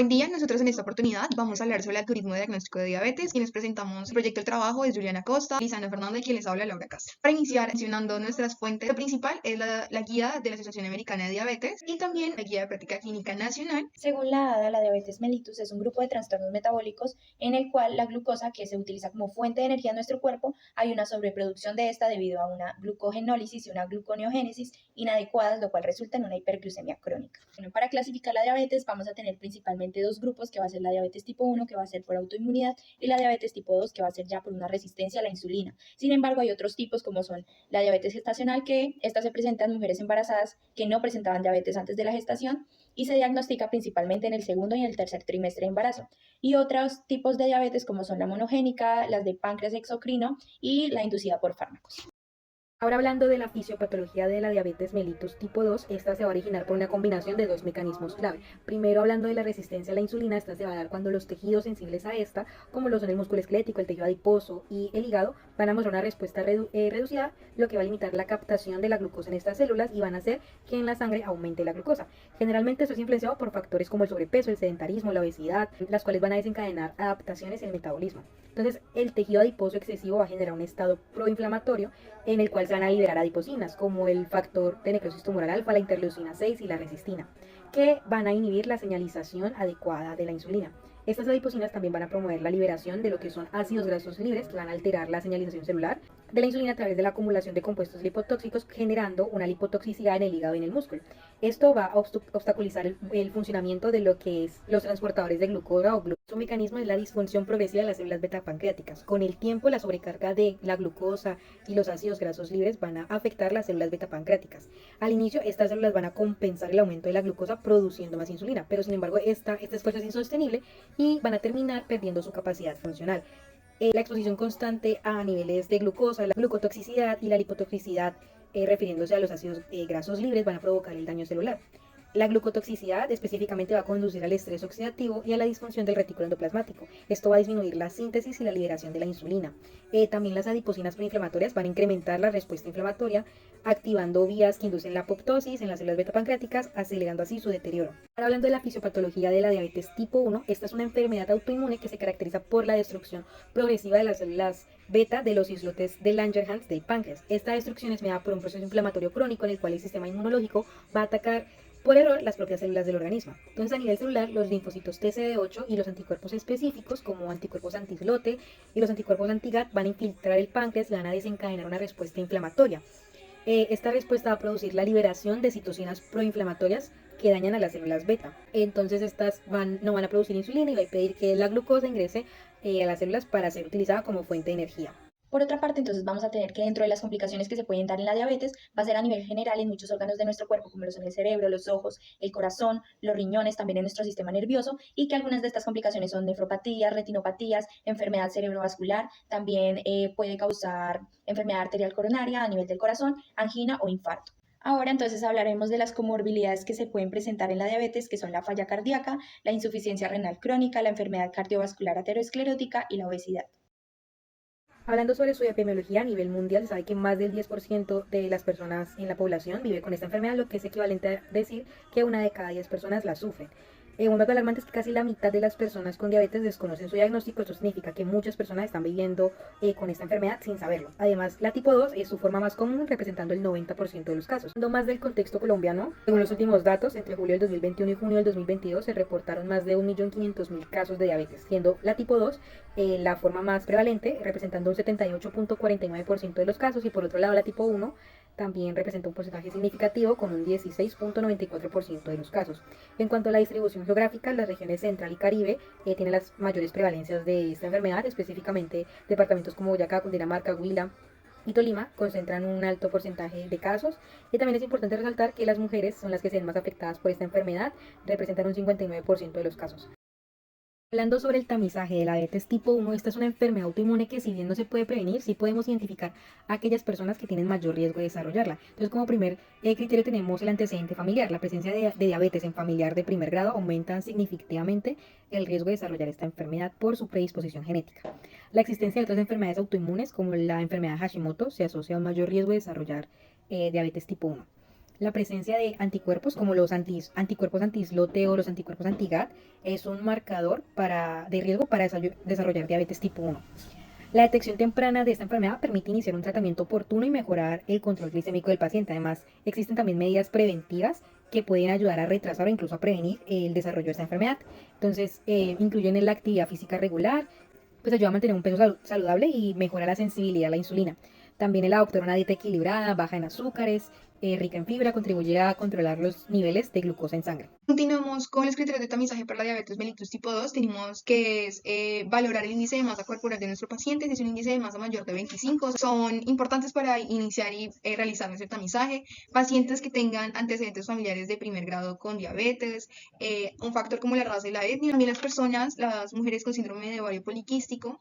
Buen día, nosotros en esta oportunidad vamos a hablar sobre el algoritmo de diagnóstico de diabetes. Quienes presentamos el proyecto del trabajo es Juliana Costa, Lisana Fernando y quien les habla Laura Castro. Para iniciar, mencionando nuestras fuentes, lo principal es la guía de la Asociación Americana de Diabetes y también la guía de práctica clínica nacional. Según la ADA, la diabetes mellitus es un grupo de trastornos metabólicos en el cual la glucosa, que se utiliza como fuente de energía en nuestro cuerpo, hay una sobreproducción de esta debido a una glucogenólisis y una gluconeogénesis inadecuadas, lo cual resulta en una hiperglucemia crónica. Bueno, para clasificar la diabetes vamos a tener principalmente dos grupos, que va a ser la diabetes tipo 1, que va a ser por autoinmunidad, y la diabetes tipo 2, que va a ser ya por una resistencia a la insulina. Sin embargo, hay otros tipos como son la diabetes gestacional, que esta se presenta en mujeres embarazadas que no presentaban diabetes antes de la gestación, y se diagnostica principalmente en el segundo y en el tercer trimestre de embarazo. Y otros tipos de diabetes como son la monogénica, las de páncreas exocrino y la inducida por fármacos. Ahora hablando de la fisiopatología de la diabetes mellitus tipo 2, esta se va a originar por una combinación de dos mecanismos clave. Primero, hablando de la resistencia a la insulina, esta se va a dar cuando los tejidos sensibles a esta, como lo son el músculo esquelético, el tejido adiposo y el hígado, van a mostrar una respuesta reducida, lo que va a limitar la captación de la glucosa en estas células y van a hacer que en la sangre aumente la glucosa. Generalmente esto es influenciado por factores como el sobrepeso, el sedentarismo, la obesidad, las cuales van a desencadenar adaptaciones en el metabolismo. Entonces, el tejido adiposo excesivo va a generar un estado proinflamatorio en el cual se van a liberar adipocinas, como el factor de necrosis tumoral alfa, la interleucina 6 y la resistina, que van a inhibir la señalización adecuada de la insulina. Estas adipocinas también van a promover la liberación de lo que son ácidos grasos libres, que van a alterar la señalización celular de la insulina a través de la acumulación de compuestos lipotóxicos, generando una lipotoxicidad en el hígado y en el músculo. Esto va a obstaculizar el funcionamiento de lo que es los transportadores de glucosa o glucosa. Su mecanismo es la disfunción progresiva de las células beta pancreáticas. Con el tiempo, la sobrecarga de la glucosa y los ácidos grasos libres van a afectar las células beta pancreáticas. Al inicio, estas células van a compensar el aumento de la glucosa produciendo más insulina, pero sin embargo, este esfuerzo es insostenible y van a terminar perdiendo su capacidad funcional. La exposición constante a niveles de glucosa, la glucotoxicidad y la lipotoxicidad, refiriéndose a los ácidos grasos libres, van a provocar el daño celular. La glucotoxicidad específicamente va a conducir al estrés oxidativo y a la disfunción del retículo endoplasmático. Esto va a disminuir la síntesis y la liberación de la insulina. También las adipocinas proinflamatorias van a incrementar la respuesta inflamatoria, activando vías que inducen la apoptosis en las células beta pancreáticas, acelerando así su deterioro. Ahora hablando de la fisiopatología de la diabetes tipo 1, esta es una enfermedad autoinmune que se caracteriza por la destrucción progresiva de las células beta de los islotes de Langerhans del páncreas. Esta destrucción es mediada por un proceso inflamatorio crónico en el cual el sistema inmunológico va a atacar por error las propias células del organismo. Entonces, a nivel celular, los linfocitos TCD8 y los anticuerpos específicos, como anticuerpos anti-islote y los anticuerpos anti-GAT, van a infiltrar el páncreas y van a desencadenar una respuesta inflamatoria. Esta respuesta va a producir la liberación de citocinas proinflamatorias que dañan a las células beta. Entonces, estas no van a producir insulina y va a impedir que la glucosa ingrese a las células para ser utilizada como fuente de energía. Por otra parte, entonces vamos a tener que dentro de las complicaciones que se pueden dar en la diabetes, va a ser a nivel general en muchos órganos de nuestro cuerpo, como lo son el cerebro, los ojos, el corazón, los riñones, también en nuestro sistema nervioso, y que algunas de estas complicaciones son nefropatías, retinopatías, enfermedad cerebrovascular, también puede causar enfermedad arterial coronaria a nivel del corazón, angina o infarto. Ahora entonces hablaremos de las comorbilidades que se pueden presentar en la diabetes, que son la falla cardíaca, la insuficiencia renal crónica, la enfermedad cardiovascular aterosclerótica y la obesidad. Hablando sobre su epidemiología a nivel mundial, se sabe que más del 10% de las personas en la población vive con esta enfermedad, lo que es equivalente a decir que una de cada 10 personas la sufren. Un dato alarmante es que casi la mitad de las personas con diabetes desconocen su diagnóstico. Esto significa que muchas personas están viviendo con esta enfermedad sin saberlo. Además, la tipo 2 es su forma más común, representando el 90% de los casos. Hablando más del contexto colombiano, según los últimos datos, entre julio del 2021 y junio del 2022 se reportaron más de 1.500.000 casos de diabetes, siendo la tipo 2 la forma más prevalente, representando un 78.49% de los casos, y por otro lado la tipo 1 también representa un porcentaje significativo con un 16.94% de los casos. En cuanto a la distribución geográfica, las regiones central y Caribe tienen las mayores prevalencias de esta enfermedad, específicamente departamentos como Boyacá, Cundinamarca, Huila y Tolima concentran un alto porcentaje de casos. Y también es importante resaltar que las mujeres son las que se ven más afectadas por esta enfermedad, representan un 59% de los casos. Hablando sobre el tamizaje de la diabetes tipo 1, esta es una enfermedad autoinmune que, si bien no se puede prevenir, sí podemos identificar a aquellas personas que tienen mayor riesgo de desarrollarla. Entonces, como primer criterio tenemos el antecedente familiar. La presencia de diabetes en familiar de primer grado aumenta significativamente el riesgo de desarrollar esta enfermedad por su predisposición genética. La existencia de otras enfermedades autoinmunes, como la enfermedad Hashimoto, se asocia a un mayor riesgo de desarrollar diabetes tipo 1. La presencia de anticuerpos como los anticuerpos anti-islote o los anticuerpos anti-GAT es un marcador de riesgo para desarrollar diabetes tipo 1. La detección temprana de esta enfermedad permite iniciar un tratamiento oportuno y mejorar el control glicémico del paciente. Además, existen también medidas preventivas que pueden ayudar a retrasar o incluso a prevenir el desarrollo de esta enfermedad. Entonces, incluyen la actividad física regular, pues ayuda a mantener un peso saludable y mejora la sensibilidad a la insulina. También el adoptar una dieta equilibrada, baja en azúcares, rica en fibra, contribuye a controlar los niveles de glucosa en sangre. Continuamos con los criterios de tamizaje para la diabetes mellitus tipo 2. Tenemos que es valorar el índice de masa corporal de nuestro paciente. Si es un índice de masa mayor de 25, son importantes para iniciar y realizar nuestro tamizaje. Pacientes que tengan antecedentes familiares de primer grado con diabetes, un factor como la raza y la etnia. También las mujeres con síndrome de ovario poliquístico,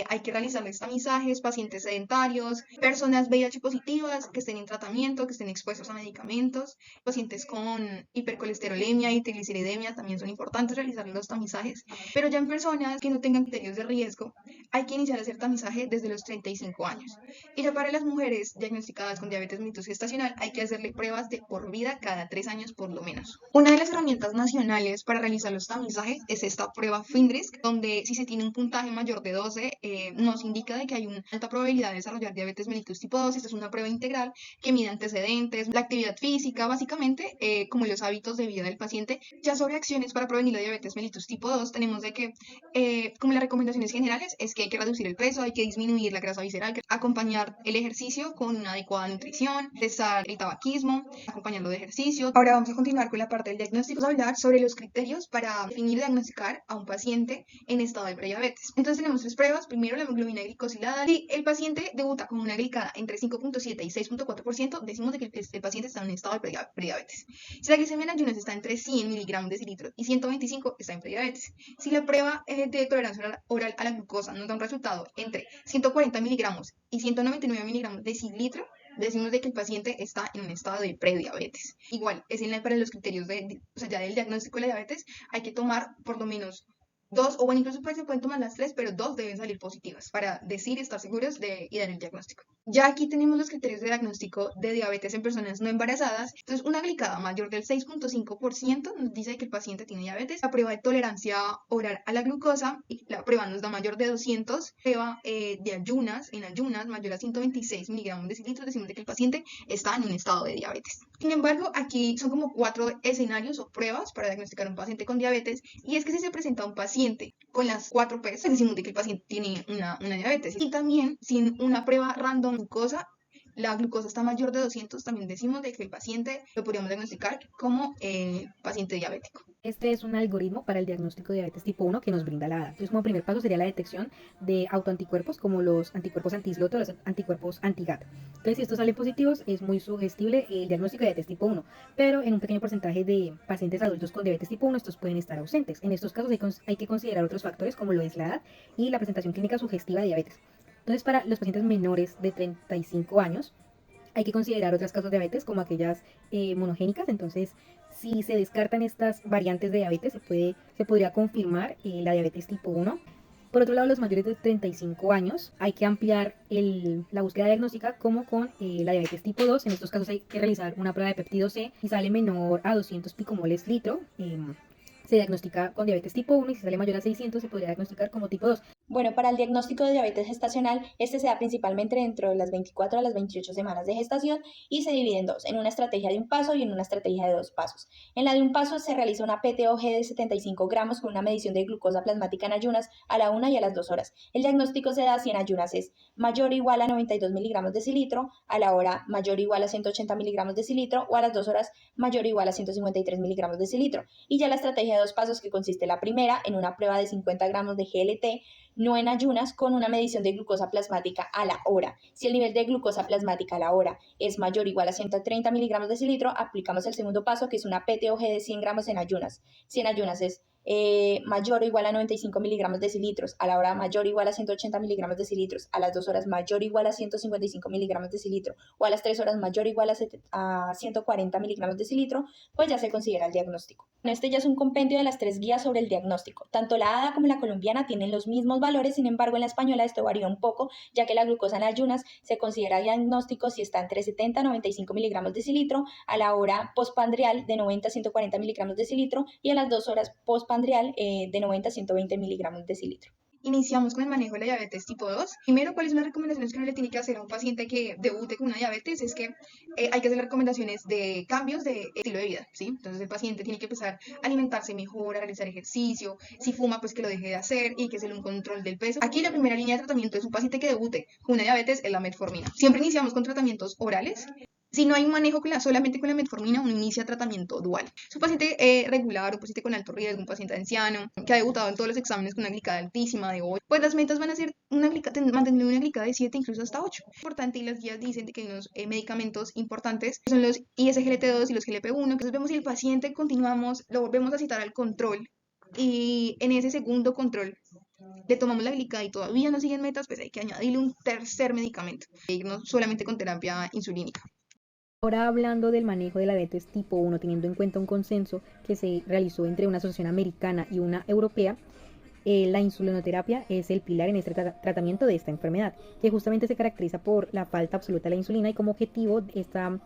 hay que realizarles tamizajes, pacientes sedentarios, personas VIH positivas que estén en tratamiento, que estén expuestos a medicamentos, pacientes con hipercolesterolemia y trigliceridemia también son importantes realizar los tamizajes, pero ya en personas que no tengan criterios de riesgo, hay que iniciar a hacer tamizaje desde los 35 años. Y ya para las mujeres diagnosticadas con diabetes mellitus gestacional, hay que hacerle pruebas de por vida cada 3 años por lo menos. Una de las herramientas nacionales para realizar los tamizajes es esta prueba FINRISK, donde si se tiene un puntaje mayor de 12, nos indica de que hay una alta probabilidad de desarrollar diabetes mellitus tipo 2. Esta es una prueba integral que mide antecedentes, la actividad física, básicamente, como los hábitos de vida del paciente. Ya sobre acciones para prevenir la diabetes mellitus tipo 2, tenemos de que, como las recomendaciones generales, es que hay que reducir el peso, hay que disminuir la grasa visceral, acompañar el ejercicio con una adecuada nutrición, cesar el tabaquismo, acompañarlo de ejercicio. Ahora vamos a continuar con la parte del diagnóstico. Vamos a hablar sobre los criterios para definir y diagnosticar a un paciente en estado de prediabetes. Entonces tenemos 3 pruebas. Primero, la hemoglobina glicosilada. Si el paciente debuta con una glicada entre 5.7 y 6.4%, decimos de que el paciente está en un estado de prediabetes. Si la glicemia en ayunas está entre 100 miligramos de cilitro y 125, está en prediabetes. Si la prueba de tolerancia oral a la glucosa nos da un resultado entre 140 miligramos y 199 miligramos de cilitro, decimos de que el paciente está en un estado de prediabetes. Igual, para los criterios ya del diagnóstico de la diabetes, hay que tomar por lo menos 2, o bueno, incluso se pueden tomar las 3, pero 2 deben salir positivas para decir y estar seguros y dar el diagnóstico. Ya aquí tenemos los criterios de diagnóstico de diabetes en personas no embarazadas. Entonces, una glicada mayor del 6.5% nos dice que el paciente tiene diabetes. La prueba de tolerancia oral a la glucosa, la prueba nos da mayor de 200. Prueba de ayunas, en ayunas, mayor a 126 miligramos de cilitro, decimos de que el paciente está en un estado de diabetes. Sin embargo, aquí son como 4 escenarios o pruebas para diagnosticar a un paciente con diabetes, y es que si se presenta un paciente con las 4 P's, decimos de que el paciente tiene una diabetes. Y también, sin una prueba random glucosa, la glucosa está mayor de 200, también decimos de que el paciente lo podríamos diagnosticar como paciente diabético. Este es un algoritmo para el diagnóstico de diabetes tipo 1 que nos brinda la ADA. Entonces, como primer paso sería la detección de autoanticuerpos como los anticuerpos anti-islote o los anticuerpos anti-GAT. Entonces, si estos salen positivos, es muy sugestible el diagnóstico de diabetes tipo 1, pero en un pequeño porcentaje de pacientes adultos con diabetes tipo 1, estos pueden estar ausentes. En estos casos hay que considerar otros factores como lo es la edad y la presentación clínica sugestiva de diabetes. Entonces, para los pacientes menores de 35 años, hay que considerar otras causas de diabetes como aquellas monogénicas. Entonces, si se descartan estas variantes de diabetes, se podría confirmar la diabetes tipo 1. Por otro lado, los mayores de 35 años, hay que ampliar la búsqueda diagnóstica como con la diabetes tipo 2. En estos casos hay que realizar una prueba de péptido C. Si sale menor a 200 picomoles litro, se diagnostica con diabetes tipo 1, y si sale mayor a 600 se podría diagnosticar como tipo 2. Bueno, para el diagnóstico de diabetes gestacional, este se da principalmente dentro de las 24 a las 28 semanas de gestación y se divide en 2, en una estrategia de un paso y en una estrategia de 2 pasos. En la de un paso se realiza una PTOG de 75 gramos con una medición de glucosa plasmática en ayunas a la 1 y a las 2 horas. El diagnóstico se da si en ayunas es mayor o igual a 92 miligramos de cilitro, a la hora mayor o igual a 180 miligramos de cilitro o a las 2 horas mayor o igual a 153 miligramos de cilitro. Y ya la estrategia de 2 pasos, que consiste la primera en una prueba de 50 gramos de GLT, no en ayunas, con una medición de glucosa plasmática a la hora. Si el nivel de glucosa plasmática a la hora es mayor o igual a 130 miligramos de cilitro, aplicamos el segundo paso, que es una PTOG de 100 gramos en ayunas. Si en ayunas es mayor o igual a 95 miligramos decilitros, a la hora mayor o igual a 180 miligramos decilitros, a las 2 horas mayor o igual a 155 miligramos decilitro o a las 3 horas mayor o igual a 140 miligramos decilitro, pues ya se considera el diagnóstico. Este ya es un compendio de las 3 guías sobre el diagnóstico. Tanto la ADA como la colombiana tienen los mismos valores, sin embargo en la española esto varía un poco, ya que la glucosa en ayunas se considera diagnóstico si está entre 70 a 95 miligramos decilitro, a la hora postpandrial de 90 a 140 miligramos decilitro y a las 2 horas postpandrial de 90 a 120 miligramos decilitro. Iniciamos con el manejo de la diabetes tipo 2. Primero, ¿cuáles son las recomendaciones que uno le tiene que hacer a un paciente que debute con una diabetes? Es que hay que hacer recomendaciones de cambios de estilo de vida, ¿sí? Entonces el paciente tiene que empezar a alimentarse mejor, a realizar ejercicio, si fuma, pues que lo deje de hacer y que se le un control del peso. Aquí la primera línea de tratamiento es un paciente que debute con una diabetes, es la metformina. Siempre iniciamos con tratamientos orales. Si no hay un manejo solamente con la metformina, uno inicia tratamiento dual. Es un paciente regular, un paciente con alto riesgo, un paciente anciano, que ha debutado en todos los exámenes con una glicada altísima de 8. Pues las metas van a ser mantener una glicada de 7, incluso hasta 8. Importante, y las guías dicen de que hay unos medicamentos importantes, que son los ISGLT2 y los GLP-1. Entonces vemos si el paciente continuamos, lo volvemos a citar al control, y en ese segundo control le tomamos la glicada y todavía no siguen metas, pues hay que añadirle un tercer medicamento, no solamente con terapia insulínica. Ahora hablando del manejo de la diabetes tipo 1, teniendo en cuenta un consenso que se realizó entre una asociación americana y una europea, la insulinoterapia es el pilar en este tratamiento de esta enfermedad, que justamente se caracteriza por la falta absoluta de la insulina, y como objetivo esta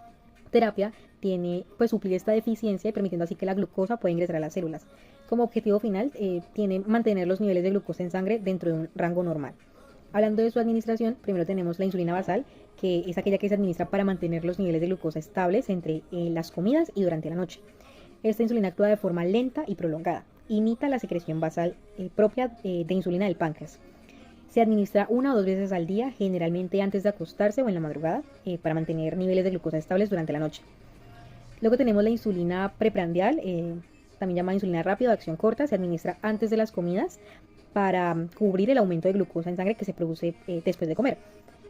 terapia tiene pues suplir esta deficiencia y permitiendo así que la glucosa pueda ingresar a las células. Como objetivo final tiene mantener los niveles de glucosa en sangre dentro de un rango normal. Hablando de su administración, primero tenemos la insulina basal, que es aquella que se administra para mantener los niveles de glucosa estables entre las comidas y durante la noche. Esta insulina actúa de forma lenta y prolongada. Imita la secreción basal propia de insulina del páncreas. Se administra 1 o 2 veces al día, generalmente antes de acostarse o en la madrugada, para mantener niveles de glucosa estables durante la noche. Luego tenemos la insulina preprandial, también llamada insulina rápida de acción corta. Se administra antes de las comidas para cubrir el aumento de glucosa en sangre que se produce después de comer.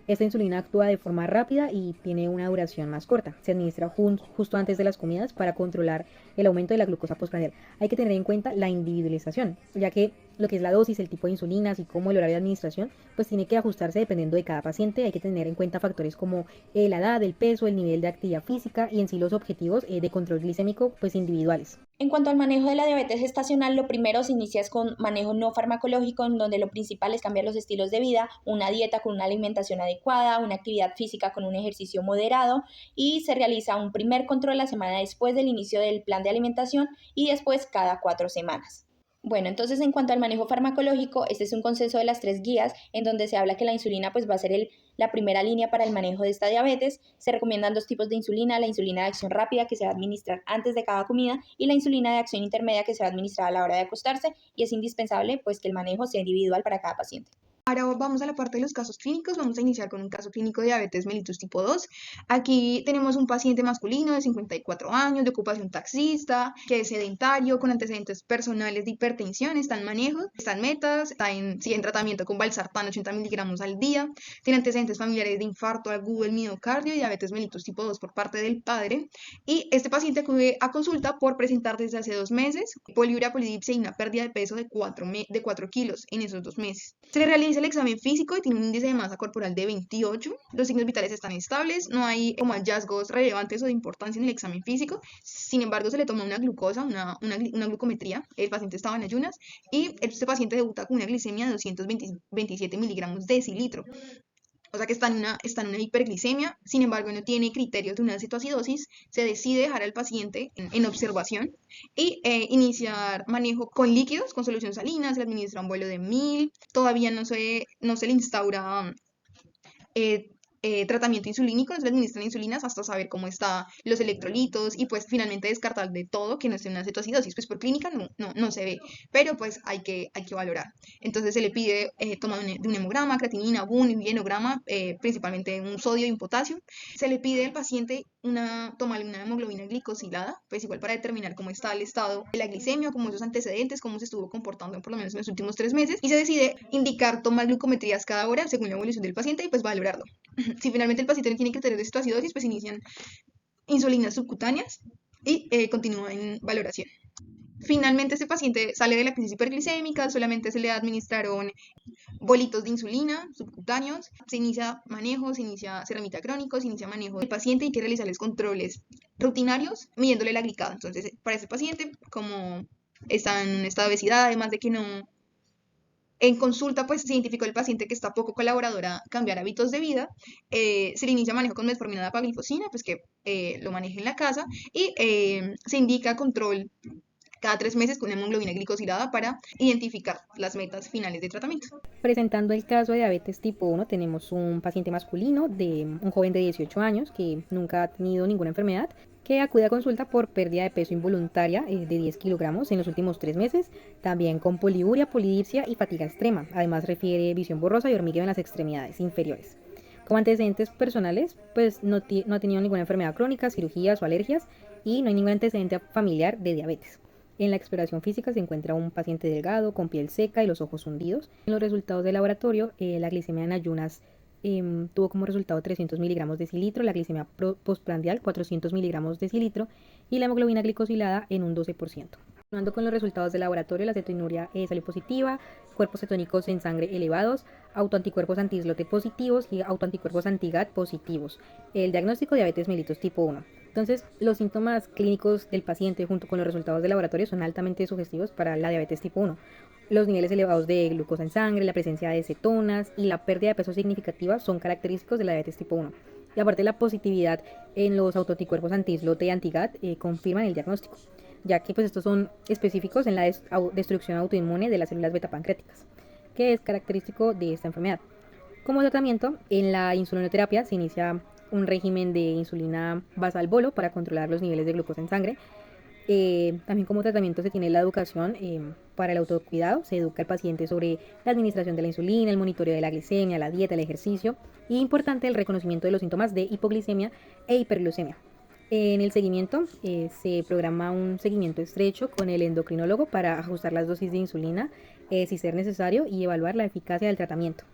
Esta insulina actúa de forma rápida y tiene una duración más corta. Se administra justo antes de las comidas para controlar el aumento de la glucosa postprandial. Hay que tener en cuenta la individualización, ya que lo que es la dosis, el tipo de insulina, así como el horario de administración, pues tiene que ajustarse dependiendo de cada paciente. Hay que tener en cuenta factores como la edad, el peso, el nivel de actividad física y en sí los objetivos de control glicémico pues individuales. En cuanto al manejo de la diabetes gestacional, lo primero se inicia con manejo no farmacológico, en donde lo principal es cambiar los estilos de vida, una dieta con una alimentación adecuada, una actividad física con un ejercicio moderado, y se realiza un primer control la semana después del inicio del plan de alimentación y después cada 4 semanas. Bueno, entonces en cuanto al manejo farmacológico, este es un consenso de las 3 guías en donde se habla que la insulina pues va a ser la primera línea para el manejo de esta diabetes. Se recomiendan 2 tipos de insulina: la insulina de acción rápida, que se va a administrar antes de cada comida, y la insulina de acción intermedia, que se va a administrar a la hora de acostarse, y es indispensable pues que el manejo sea individual para cada paciente. Ahora vamos a la parte de los casos clínicos. Vamos a iniciar con un caso clínico de diabetes mellitus tipo 2. Aquí tenemos un paciente masculino de 54 años, de ocupación taxista, que es sedentario, con antecedentes personales de hipertensión, está en manejo, está en metas, sigue en tratamiento con valsartán 80 miligramos al día, tiene antecedentes familiares de infarto agudo del miocardio y diabetes mellitus tipo 2 por parte del padre. Y este paciente acude a consulta por presentar desde hace 2 meses poliuria, polidipsia y una pérdida de peso de 4 kilos en esos 2 meses. Se le realiza el examen físico y tiene un índice de masa corporal de 28. Los signos vitales están estables, no hay como hallazgos relevantes o de importancia en el examen físico. Sin embargo, se le toma una glucosa, una glucometría. El paciente estaba en ayunas y este paciente debuta con una glicemia de 227 miligramos decilitro. O sea que está en una hiperglicemia. Sin embargo, no tiene criterios de una cetoacidosis. Se decide dejar al paciente en observación y iniciar manejo con líquidos, con solución salina. Se le administra un vuelo de 1000. Todavía no se le instaura tratamiento insulínico, no se le administran insulinas hasta saber cómo están los electrolitos y pues finalmente descartar de todo que no esté en una cetoacidosis. Pues por clínica no se ve, pero pues hay que valorar. Entonces se le pide toma de un hemograma, creatinina, BUN y vienograma, principalmente un sodio y un potasio. Se le pide al paciente tomarle una hemoglobina glicosilada, pues igual para determinar cómo está el estado de la glicemia, cómo sus antecedentes, cómo se estuvo comportando por lo menos en los últimos 3 meses, y se decide indicar tomar glucometrías cada hora según la evolución del paciente y pues valorarlo. Si finalmente el paciente no tiene criterios de cetoacidosis, pues inician insulinas subcutáneas y continúa en valoración. Finalmente, este paciente sale de la crisis hiperglicémica, solamente se le administraron bolitos de insulina subcutáneos, se inicia manejo, se remite a crónicos, se inicia manejo del paciente y hay que realizarles controles rutinarios midiéndole la glicada. Entonces, para este paciente, como está en un estado de obesidad, además de que no, en consulta, pues se identificó el paciente que está poco colaboradora a cambiar hábitos de vida, se le inicia manejo con metformina dapaglifosina, pues que lo maneje en la casa, y se indica control cada 3 meses con hemoglobina glicosilada para identificar las metas finales de tratamiento. Presentando el caso de diabetes tipo 1, tenemos un paciente masculino de un joven de 18 años que nunca ha tenido ninguna enfermedad, que acude a consulta por pérdida de peso involuntaria de 10 kilogramos en los últimos 3 meses, también con poliuria, polidipsia y fatiga extrema. Además refiere visión borrosa y hormigueo en las extremidades inferiores. Como antecedentes personales, pues no ha tenido ninguna enfermedad crónica, cirugías o alergias y no hay ningún antecedente familiar de diabetes. En la exploración física se encuentra un paciente delgado, con piel seca y los ojos hundidos. En los resultados de laboratorio, la glicemia en ayunas tuvo como resultado 300 miligramos de decilitro, la glicemia postprandial 400 miligramos de decilitro y la hemoglobina glicosilada en un 12%. Continuando con los resultados de laboratorio, la cetoinuria salió positiva, cuerpos cetónicos en sangre elevados, autoanticuerpos anti-islote positivos y autoanticuerpos anti-GAT positivos. El diagnóstico de diabetes mellitus tipo 1. Entonces, los síntomas clínicos del paciente junto con los resultados de laboratorio son altamente sugestivos para la diabetes tipo 1. Los niveles elevados de glucosa en sangre, la presencia de cetonas y la pérdida de peso significativa son característicos de la diabetes tipo 1. Y aparte, la positividad en los autoanticuerpos anti-islote y anti-GAT confirman el diagnóstico, ya que pues estos son específicos en la destrucción autoinmune de las células beta pancreáticas, que es característico de esta enfermedad. Como tratamiento, en la insulinoterapia se inicia un régimen de insulina basal bolo para controlar los niveles de glucosa en sangre. También como tratamiento se tiene la educación para el autocuidado, se educa al paciente sobre la administración de la insulina, el monitoreo de la glicemia, la dieta, el ejercicio y importante el reconocimiento de los síntomas de hipoglicemia e hiperglucemia. En el seguimiento se programa un seguimiento estrecho con el endocrinólogo para ajustar las dosis de insulina si ser necesario y evaluar la eficacia del tratamiento.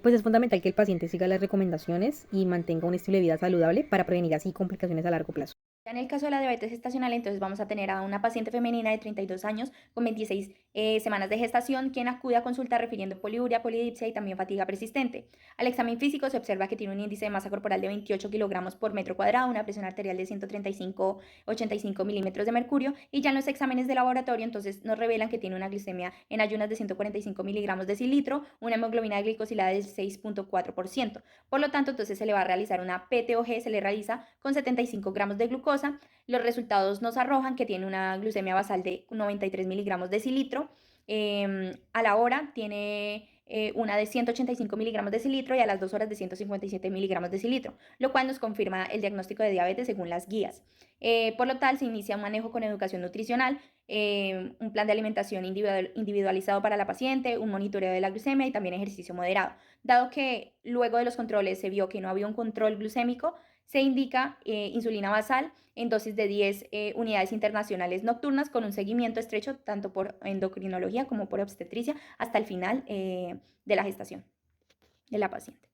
Pues es fundamental que el paciente siga las recomendaciones y mantenga un estilo de vida saludable para prevenir así complicaciones a largo plazo. Ya en el caso de la diabetes gestacional, entonces vamos a tener a una paciente femenina de 32 años con 26 semanas de gestación, quien acude a consulta refiriendo poliuria, polidipsia y también fatiga persistente. Al examen físico se observa que tiene un índice de masa corporal de 28 kilogramos por metro cuadrado, una presión arterial de 135-85 milímetros de mercurio, y ya en los exámenes de laboratorio entonces nos revelan que tiene una glicemia en ayunas de 145 miligramos de decilitro, una hemoglobina glicosilada del 6.4%. Por lo tanto, entonces se le va a realizar una PTOG, se le realiza con 75 gramos de glucosa. Los resultados nos arrojan que tiene una glucemia basal de 93 miligramos de decilitro. A la hora tiene una de 185 miligramos de decilitro y a las 2 horas de 157 miligramos de decilitro, lo cual nos confirma el diagnóstico de diabetes según las guías. Por lo tal, se inicia un manejo con educación nutricional, un plan de alimentación individualizado para la paciente, un monitoreo de la glucemia y también ejercicio moderado. Dado que luego de los controles se vio que no había un control glucémico, se indica insulina basal en dosis de 10 unidades internacionales nocturnas con un seguimiento estrecho tanto por endocrinología como por obstetricia hasta el final de la gestación de la paciente.